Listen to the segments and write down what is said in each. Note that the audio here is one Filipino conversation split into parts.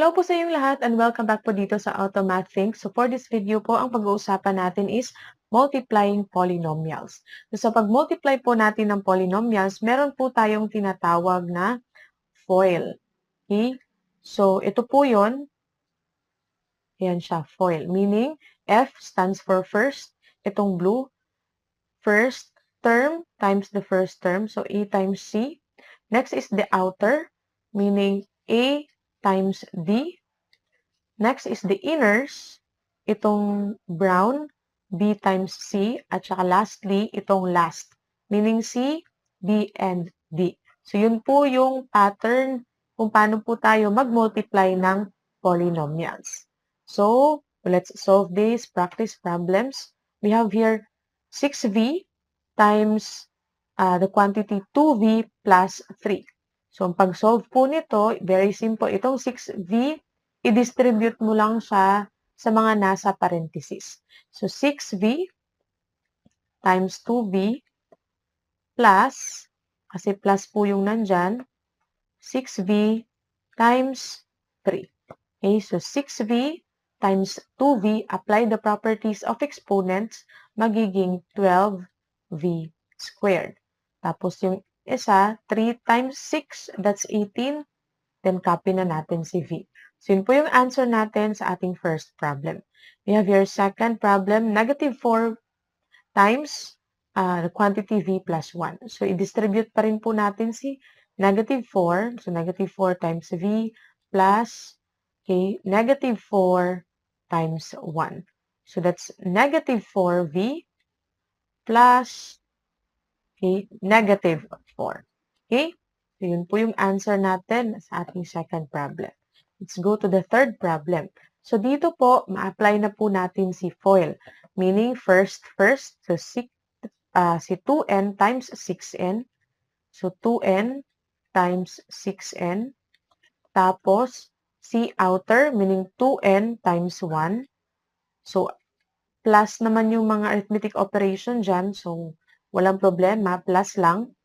Hello po sa inyong lahat and welcome back po dito sa AutoMathThink. So for this video po, ang pag-uusapan natin is multiplying polynomials. So sa pag-multiply po natin ng polynomials, meron po tayong tinatawag na FOIL. Okay? So ito po yun. Yan siya, FOIL. Meaning, F stands for first. Itong blue, first term times the first term. So A times C. Next is the outer, meaning A times D. Next is the inners, itong brown, B times C, at saka lastly, itong last, meaning C, B, and D. So, yun po yung pattern kung paano po tayo mag-multiply ng polynomials. So, let's solve these practice problems. We have here 6V times the quantity 2V plus 3. So, ang pag-solve po nito, very simple. Itong 6V, i-distribute mo lang siya sa mga nasa parenthesis. So, 6V times 2V plus, kasi plus po yung nandyan, 6V times 3. Okay, so 6V times 2V, apply the properties of exponents, magiging 12V squared. Tapos yung isa, 3 times 6, that's 18. Then copy na natin si V. So, yun po yung answer natin sa ating first problem. We have your second problem, negative 4 times the quantity V plus 1. So, i-distribute pa rin po natin si negative 4. So, negative 4 times V plus, okay, negative 4 times 1. So, that's negative 4V plus, okay, negative 4. Okay? So, yun po yung answer natin sa ating second problem. Let's go to the third problem. So, dito po, ma-apply na po natin si FOIL. Meaning, first. So, si 2n times 6n. So, 2n times 6n. Tapos, si outer, meaning 2n times 1. So, plus naman yung mga arithmetic operation dyan. So, walang problema. Plus lang.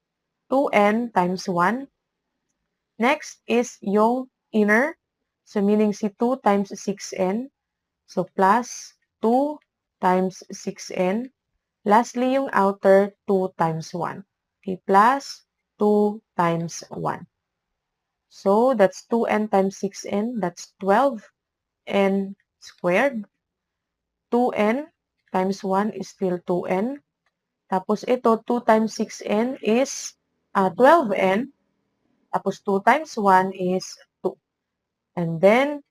2n times 1. Next is yung inner. So, meaning si 2 times 6n. So, plus 2 times 6n. Lastly, yung outer, 2 times 1. Okay, plus 2 times 1. So, that's 2n times 6n. That's 12n squared. 2n times 1 is still 2n. Tapos ito, 2 times 6n is 12n. Tapos 2 times 1 is 2. And then,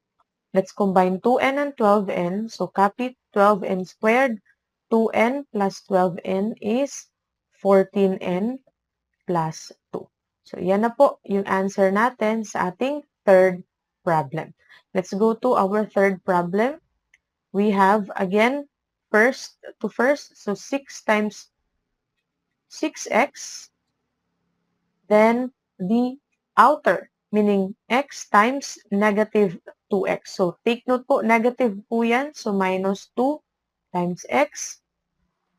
let's combine 2n and 12n. So, copy 12n squared. 2n plus 12n is 14n plus 2. So, yan na po yung answer natin sa ating third problem. Let's go to our third problem. We have, again, first to first. So, 6 times 6x. Then, the outer, meaning x times negative 2x. So, take note po, negative po yan. So, minus 2 times x.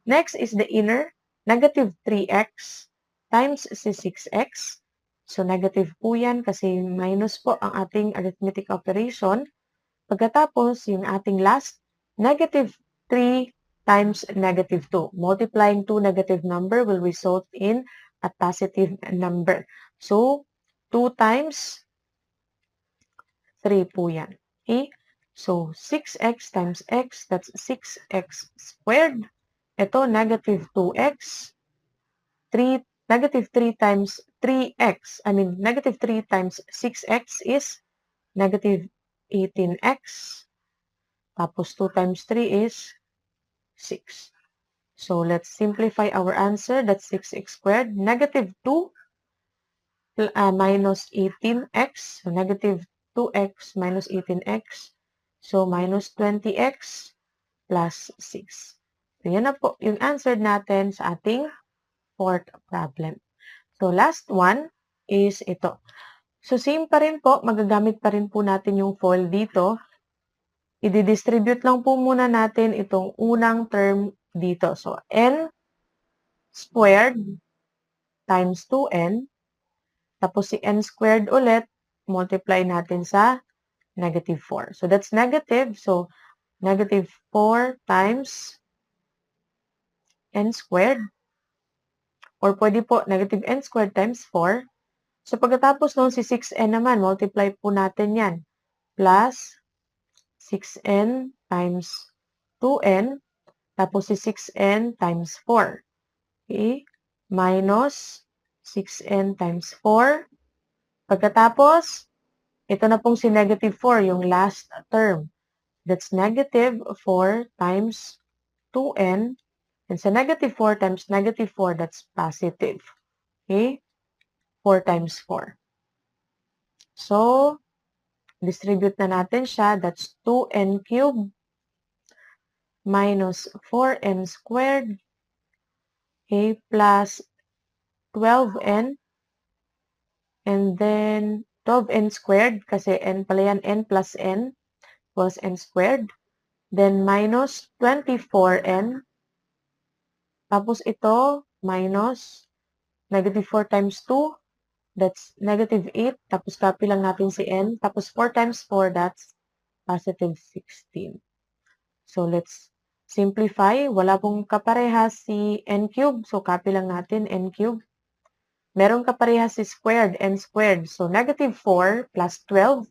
Next is the inner, negative 3x times si 6x. So, negative po yan kasi minus po ang ating arithmetic operation. Pagkatapos, yung ating last, negative 3 times negative 2. Multiplying two negative number will result in a positive number. So, 2 times 3 po yan. Okay? So, 6x times x, that's 6x squared. Ito, negative 2x. Negative 3 times 3x. Negative 3 times 6x is negative 18x. Tapos, 2 times 3 is 6. So, let's simplify our answer. That's 6x squared. Negative 2 minus 18x. So, negative 2x minus 18x. So, minus 20x plus 6. So, yan na po yung answer natin sa ating fourth problem. So, last one is ito. So, same pa rin po. Magagamit pa rin po natin yung FOIL dito. I-distribute lang po muna natin itong unang term dito. So, n squared times 2n. Tapos si n squared ulit, multiply natin sa negative 4. So that's negative. So negative 4 times n squared. Or pwede po negative n squared times 4. So pagkatapos noon si 6n naman, multiply po natin yan. Plus 6n times 2n. Tapos si 6n times 4. Okay? Minus 6n times 4. Pagkatapos, ito na pong si negative 4, yung last term. That's negative 4 times 2n. And sa negative 4 times negative 4, that's positive. Okay? 4 times 4. So, distribute na natin siya. That's 2n cubed minus 4n squared. Okay? Plus 12n. And then, 12n squared, kasi n pala yan, n plus n was n squared. Then, minus 24n. Tapos ito, minus negative 4 times 2, that's negative 8. Tapos copy lang natin si n. Tapos 4 times 4, that's positive 16. So, let's simplify. Wala pong kaparehas si n cubed. So, copy lang natin n cubed. Meron kaparehas si squared, n squared. So, negative 4 plus 12,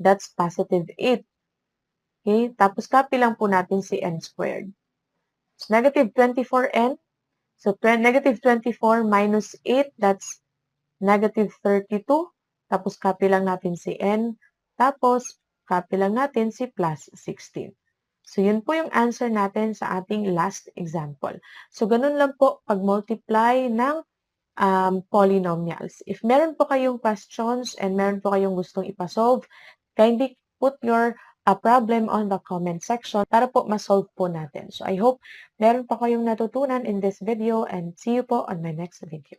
that's positive 8. Okay? Tapos, copy lang po natin si n squared. So, negative 24n. So, negative 24 minus 8, that's negative 32. Tapos, copy lang natin si n. Tapos, copy lang natin si plus 16. So, yun po yung answer natin sa ating last example. So, ganun lang po pag-multiply ng polynomials. If meron po kayong questions and meron po kayong gustong ipasolve, kindly put your problem on the comment section para po masolve po natin. So I hope meron pa kayong natutunan in this video and see you po on my next video.